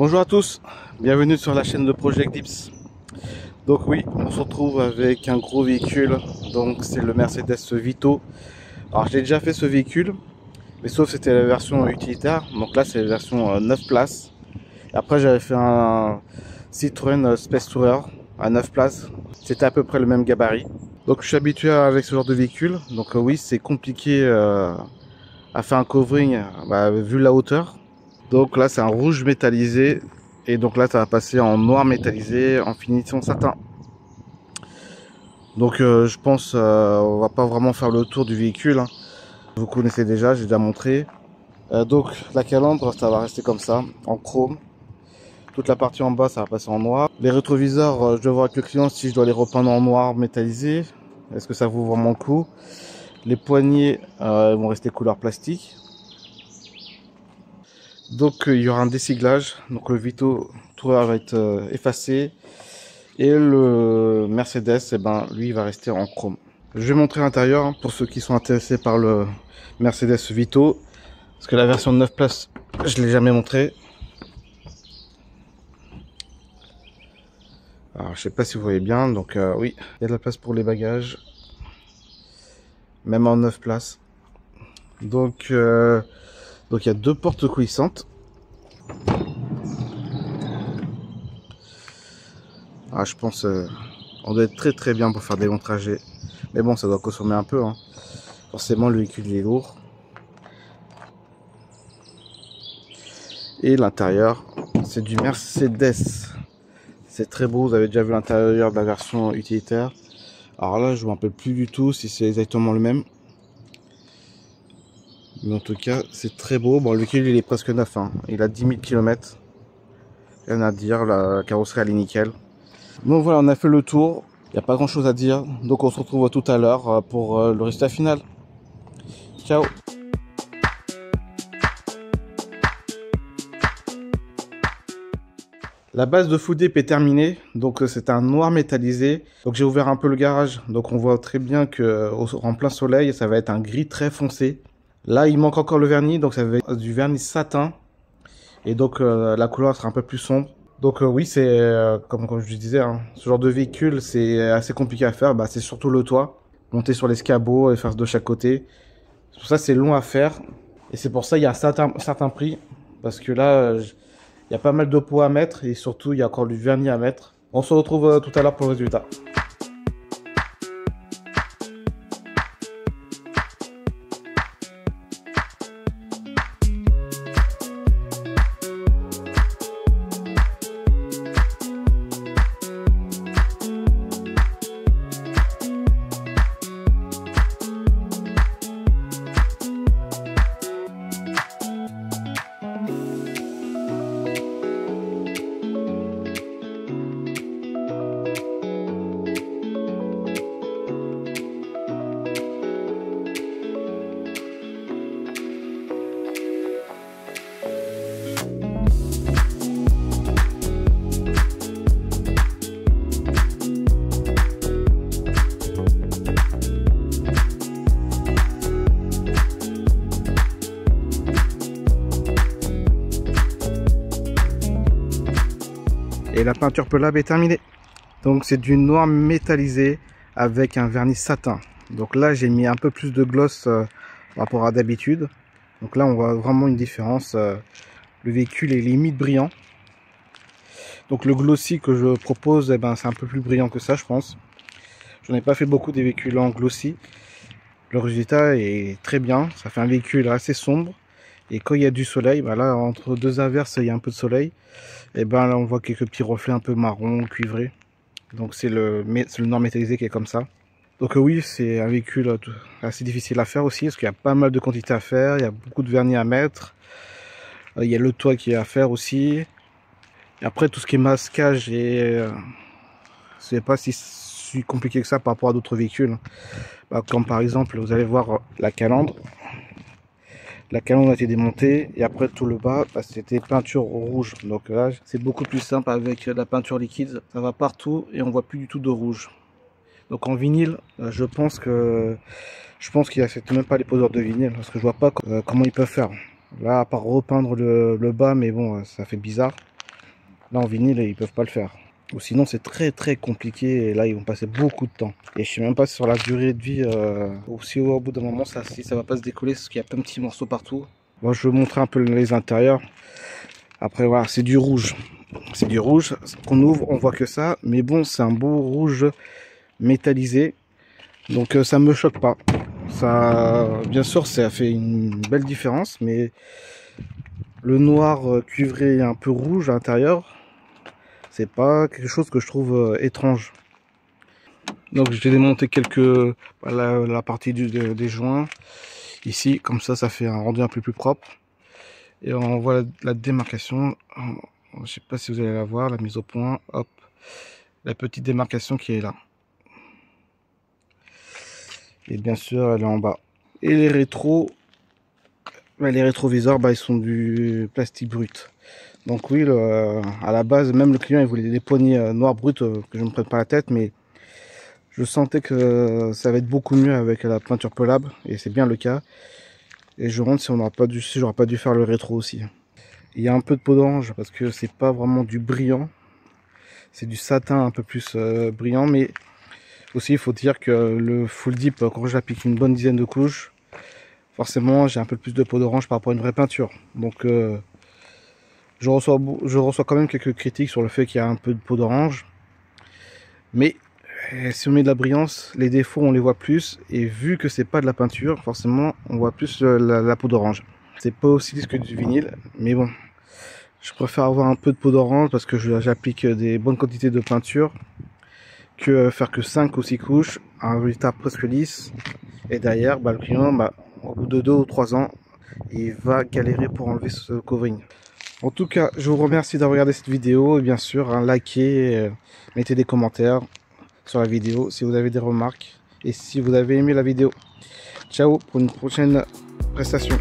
Bonjour à tous, bienvenue sur la chaîne de Project Dips. Donc oui, on se retrouve avec un gros véhicule, donc c'est le Mercedes Vito. Alors j'ai déjà fait ce véhicule, mais sauf c'était la version utilitaire, donc là c'est la version 9 places. Et après j'avais fait un Citroën Space Tourer à 9 places, c'était à peu près le même gabarit. Donc je suis habitué avec ce genre de véhicule, donc oui c'est compliqué à faire un covering vu la hauteur. Donc là c'est un rouge métallisé et donc là ça va passer en noir métallisé en finition satin. Donc je pense on va pas vraiment faire le tour du véhicule, hein. Vous connaissez déjà, j'ai déjà montré. Donc la calandre ça va rester comme ça en chrome. Toute la partie en bas ça va passer en noir. Les rétroviseurs je dois voir avec le client si je dois les repeindre en noir métallisé. Est-ce que ça vaut vraiment le coup? Les poignées vont rester couleur plastique. Donc il y aura un dessiglage, donc le Vito Tourer va être effacé et le Mercedes, lui il va rester en chrome. Je vais montrer l'intérieur hein, pour ceux qui sont intéressés par le Mercedes Vito, parce que la version 9 places je l'ai jamais montré. Alors je sais pas si vous voyez bien, donc oui, il y a de la place pour les bagages, même en 9 places. Donc il y a deux portes coulissantes. Ah, je pense on doit être très bien pour faire des longs trajets. Mais bon, ça doit consommer un peu, hein. Forcément, le véhicule il est lourd. Et l'intérieur, c'est du Mercedes. C'est très beau, vous avez déjà vu l'intérieur de la version utilitaire. Alors là, je ne me rappelle plus du tout si c'est exactement le même. Mais en tout cas, c'est très beau. Bon, le véhicule, il est presque neuf, hein. Il a 10 000 km. Rien à dire, la carrosserie, elle est nickel. Donc voilà, on a fait le tour. Il n'y a pas grand chose à dire. Donc on se retrouve tout à l'heure pour le résultat final. Ciao! La base de Full Dip est terminée, donc c'est un noir métallisé. Donc j'ai ouvert un peu le garage, donc on voit très bien que en plein soleil, ça va être un gris très foncé. Là, il manque encore le vernis, donc ça va être du vernis satin. Et donc la couleur sera un peu plus sombre. Donc oui, c'est comme je disais, hein, ce genre de véhicule, c'est assez compliqué à faire. C'est surtout le toit, monter sur l'escabeau et faire de chaque côté. Pour ça, c'est long à faire. Et c'est pour ça qu'il y a un certain prix, parce que là... il y a pas mal de pots à mettre et surtout il y a encore du vernis à mettre. On se retrouve tout à l'heure pour le résultat. Et la peinture pelable est terminée. Donc c'est du noir métallisé avec un vernis satin. Donc là j'ai mis un peu plus de gloss par rapport à d'habitude. Donc là on voit vraiment une différence. Le véhicule est limite brillant. Donc le glossy que je propose, c'est un peu plus brillant que ça je pense. J'en ai pas fait beaucoup des véhicules en glossy. Le résultat est très bien. Ça fait un véhicule assez sombre. Et quand il y a du soleil, là entre deux averses il y a un peu de soleil. Et là on voit quelques petits reflets un peu marron, cuivrés. Donc c'est le noir métallisé qui est comme ça. Donc oui, c'est un véhicule assez difficile à faire aussi, parce qu'il y a pas mal de quantité à faire, il y a beaucoup de vernis à mettre. Il y a le toit qui est à faire aussi. Et après tout ce qui est masquage, c'est pas si compliqué que ça par rapport à d'autres véhicules. Comme par exemple, vous allez voir la calandre. La calandre a été démontée et après tout le bas c'était peinture rouge. Donc là c'est beaucoup plus simple avec la peinture liquide, ça va partout et on voit plus du tout de rouge. Donc en vinyle je pense qu'ils n'acceptent même pas les poseurs de vinyle, parce que je vois pas comment ils peuvent faire. Là à part repeindre le bas, mais bon ça fait bizarre. Là en vinyle ils peuvent pas le faire. Ou sinon c'est très compliqué et là ils vont passer beaucoup de temps. Et je sais même pas si sur la durée de vie, si au bout d'un moment si ça va pas se décoller parce qu'il y a plein de petits morceaux partout. Bon, je vais vous montrer un peu les intérieurs. Après voilà, c'est du rouge. C'est du rouge qu'on ouvre, on voit que ça. Mais bon, c'est un beau rouge métallisé. Donc ça me choque pas. Ça, bien sûr, ça fait une belle différence, mais le noir cuivré et un peu rouge à l'intérieur, c'est pas quelque chose que je trouve étrange. Donc j'ai démonté la partie des joints ici, comme ça fait un rendu un peu plus propre. Et on voit la démarcation. Je sais pas si vous allez la voir, la mise au point. Hop, la petite démarcation qui est là. Et bien sûr, elle est en bas. Et les rétroviseurs, ils sont du plastique brut. Donc oui, à la base, même le client il voulait des poignées noires brutes, que je ne me prenne pas la tête, mais je sentais que ça va être beaucoup mieux avec la peinture Pelab, et c'est bien le cas. Et je me demande si j'aurais pas dû faire le rétro aussi. Il y a un peu de peau d'orange parce que c'est pas vraiment du brillant, c'est du satin un peu plus brillant, mais aussi il faut dire que le full dip, quand j'applique une bonne dizaine de couches, forcément j'ai un peu plus de peau d'orange par rapport à une vraie peinture. Donc je reçois quand même quelques critiques sur le fait qu'il y a un peu de peau d'orange, mais si on met de la brillance, les défauts on les voit plus, et vu que c'est pas de la peinture, forcément on voit plus la peau d'orange. C'est pas aussi lisse que du vinyle, mais bon, je préfère avoir un peu de peau d'orange parce que j'applique des bonnes quantités de peinture que faire que 5 ou 6 couches, un résultat presque lisse, et derrière le client, au bout de 2 ou 3 ans, il va galérer pour enlever ce covering. En tout cas, je vous remercie d'avoir regardé cette vidéo, et bien sûr, likez, mettez des commentaires sur la vidéo si vous avez des remarques, et si vous avez aimé la vidéo. Ciao pour une prochaine prestation.